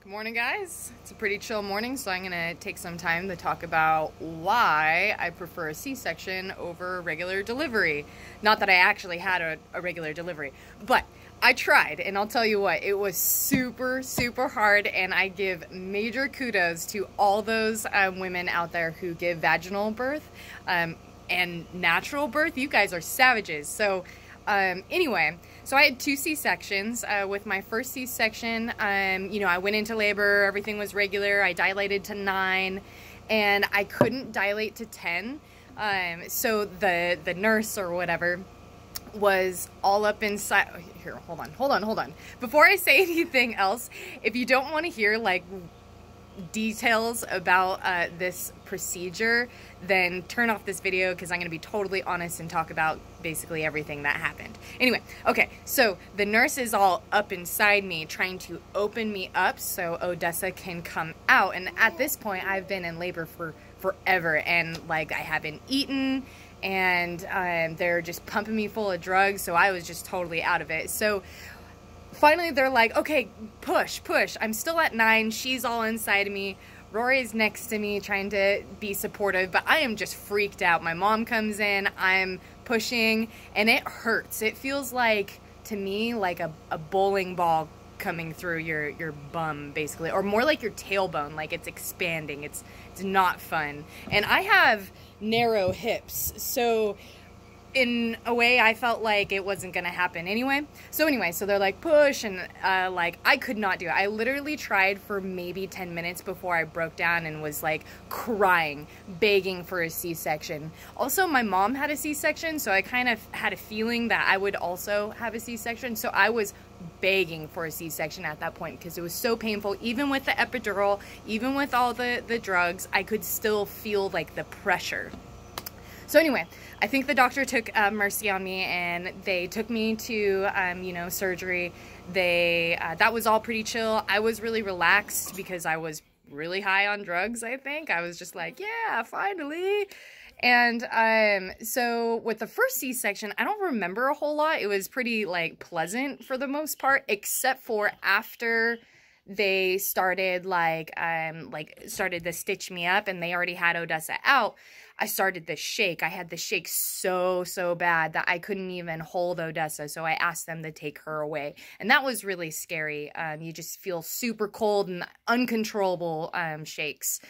Morning, guys. It's a pretty chill morning, so I'm gonna take some time to talk about why I prefer a C-section over regular delivery. Not that I actually had a regular delivery, but I tried, and I'll tell you what, it was super, super hard, and I give major kudos to all those women out there who give vaginal birth and natural birth. You guys are savages. So anyway, so I had two C-sections. With my first C-section, I went into labor, everything was regular. I dilated to 9, and I couldn't dilate to 10. So the nurse or whatever was all up inside. Here, hold on. Before I say anything else, if you don't want to hear like details about this procedure, then turn off this video, because I'm going to be totally honest and talk about basically everything that happened. Anyway, okay, so the nurse is all up inside me trying to open me up so Odessa can come out, and at this point I've been in labor for forever, and like I haven't eaten, and they're just pumping me full of drugs, so I was just totally out of it. So finally they're like, okay, push. I'm still at 9. She's all inside of me. Rory's next to me trying to be supportive, but I am just freaked out. My mom comes in, I'm pushing, and it hurts. It feels like, to me, like a bowling ball coming through your bum, basically, or more like your tailbone, like it's expanding. It's not fun. And I have narrow hips, so in a way I felt like it wasn't gonna happen anyway. So they're like, push, and like I could not do it. I literally tried for maybe 10 minutes before I broke down and was like crying, begging for a C-section. Also, my mom had a C-section, so I kind of had a feeling that I would also have a C-section, so I was begging for a C-section at that point because it was so painful. Even with the epidural, even with all the drugs, I could still feel like the pressure. So anyway, I think the doctor took mercy on me, and they took me to, surgery. That was all pretty chill. I was really relaxed because I was really high on drugs, I think. I was just like, yeah, finally. And so with the first C-section, I don't remember a whole lot. It was pretty, like, pleasant for the most part, except for after they started, started to stitch me up, and they already had Odessa out. I started to shake. I had the shake so bad that I couldn't even hold Odessa, so I asked them to take her away. And that was really scary. You just feel super cold and uncontrollable shakes.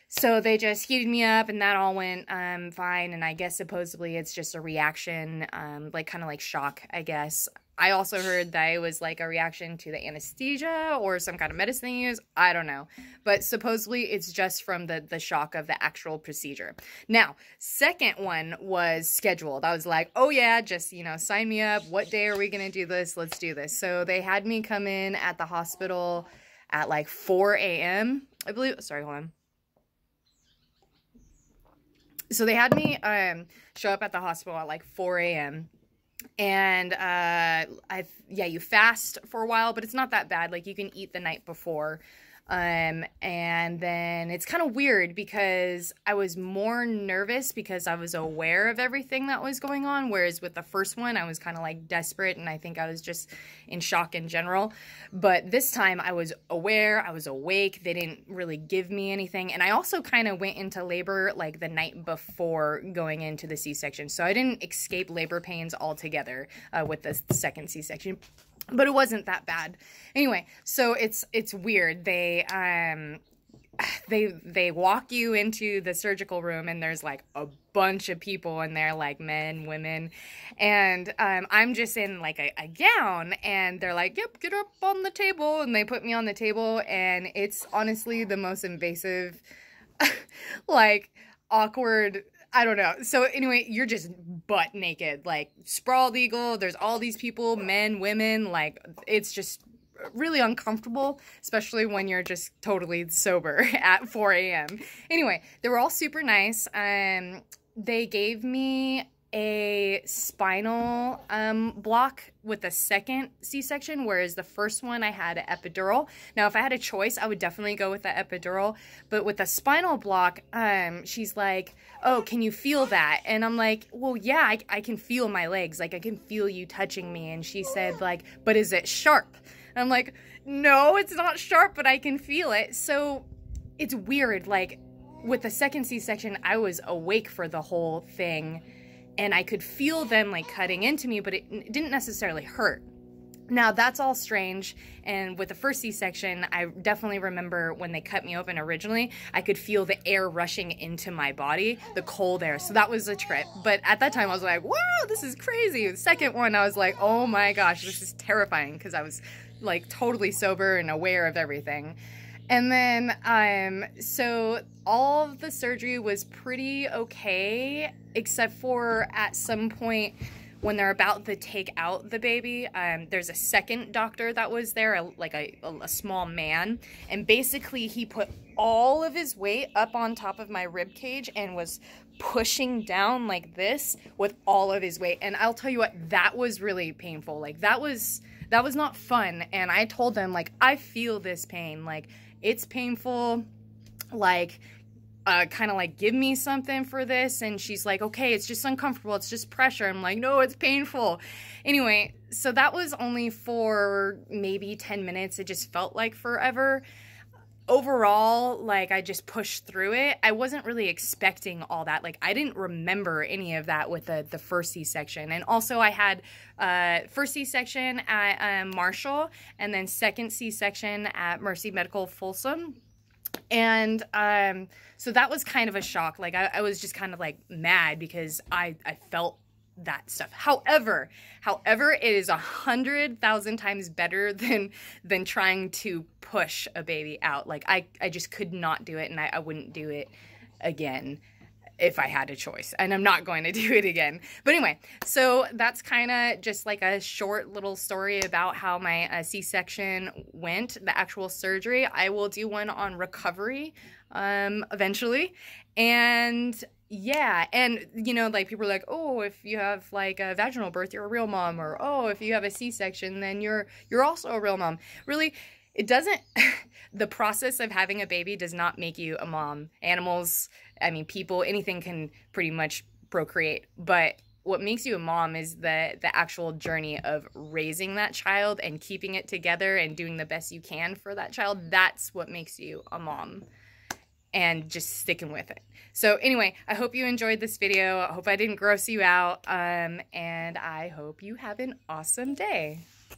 So they just heated me up, and that all went fine, and I guess supposedly it's just a reaction, kind of like shock, I guess. I also heard that it was like a reaction to the anesthesia or some kind of medicine they use. I don't know. But supposedly it's just from the shock of the actual procedure. Now, second one was scheduled. I was like, oh yeah, just, sign me up. What day are we going to do this? Let's do this. So they had me come in at the hospital at like 4 a.m. I believe. Sorry, hold on. So they had me show up at the hospital at like 4 a.m. And you fast for a while, but it's not that bad. Like, you can eat the night before. And then it's kind of weird because I was more nervous because I was aware of everything that was going on, whereas with the first one I was kind of like desperate, and I think I was just in shock in general. But this time I was aware, I was awake. They didn't really give me anything, and I also kind of went into labor like the night before going into the C-section, so I didn't escape labor pains altogether with the second C-section. But it wasn't that bad. Anyway, so it's weird. They walk you into the surgical room, and there's like a bunch of people in there, like men, women, and I'm just in like a gown, and they're like, yep, get up on the table, and they put me on the table, and it's honestly the most invasive, like, awkward, I don't know. So anyway, you're just butt naked, like sprawled eagle. There's all these people, men, women, like it's just really uncomfortable, especially when you're just totally sober at 4 a.m. Anyway, they were all super nice. They gave me a spinal block with the second C-section, whereas the first one I had an epidural. Now, if I had a choice, I would definitely go with the epidural, but with the spinal block, she's like, oh, can you feel that? And I'm like, well, yeah, I can feel my legs, like I can feel you touching me. And she said, like, but is it sharp? And I'm like, no, it's not sharp, but I can feel it. So it's weird. Like with the second C-section, I was awake for the whole thing and I could feel them like cutting into me, but it didn't necessarily hurt. Now that's all strange, and with the first C-section, I definitely remember when they cut me open originally, I could feel the air rushing into my body, the cold air, so that was a trip. But at that time I was like, wow, this is crazy. The second one I was like, oh my gosh, this is terrifying, because I was like totally sober and aware of everything. And then, so all of the surgery was pretty okay, except for at some point when they're about to take out the baby, there's a second doctor that was there, like a small man, and basically he put all of his weight up on top of my rib cage and was pushing down like this with all of his weight. And I'll tell you what, that was really painful. Like that was not fun. And I told them, like, I feel this pain, like it's painful, like kind of like, give me something for this. And she's like, okay, it's just uncomfortable, it's just pressure. I'm like, no, it's painful. Anyway, so that was only for maybe 10 minutes. It just felt like forever. Overall, like, I just pushed through it. I wasn't really expecting all that. Like, I didn't remember any of that with the first C-section. And also I had first C-section at Marshall, and then second C-section at Mercy Medical Folsom. And so that was kind of a shock. Like, I was just kind of like mad because I felt that stuff. However, it is 100,000 times better than trying to push a baby out. Like, I just could not do it, and I wouldn't do it again if I had a choice, and I'm not going to do it again. But anyway, so that's kind of just like a short little story about how my C-section went, the actual surgery. I will do one on recovery eventually. And yeah, and you know, like, people are like, oh, if you have like a vaginal birth, you're a real mom, or oh, if you have a C-section, then you're also a real mom. Really, it doesn't. The process of having a baby does not make you a mom. Animals, I mean, people, anything can pretty much procreate, but what makes you a mom is the actual journey of raising that child and keeping it together and doing the best you can for that child. That's what makes you a mom, and just sticking with it. So anyway, I hope you enjoyed this video. I hope I didn't gross you out, and I hope you have an awesome day.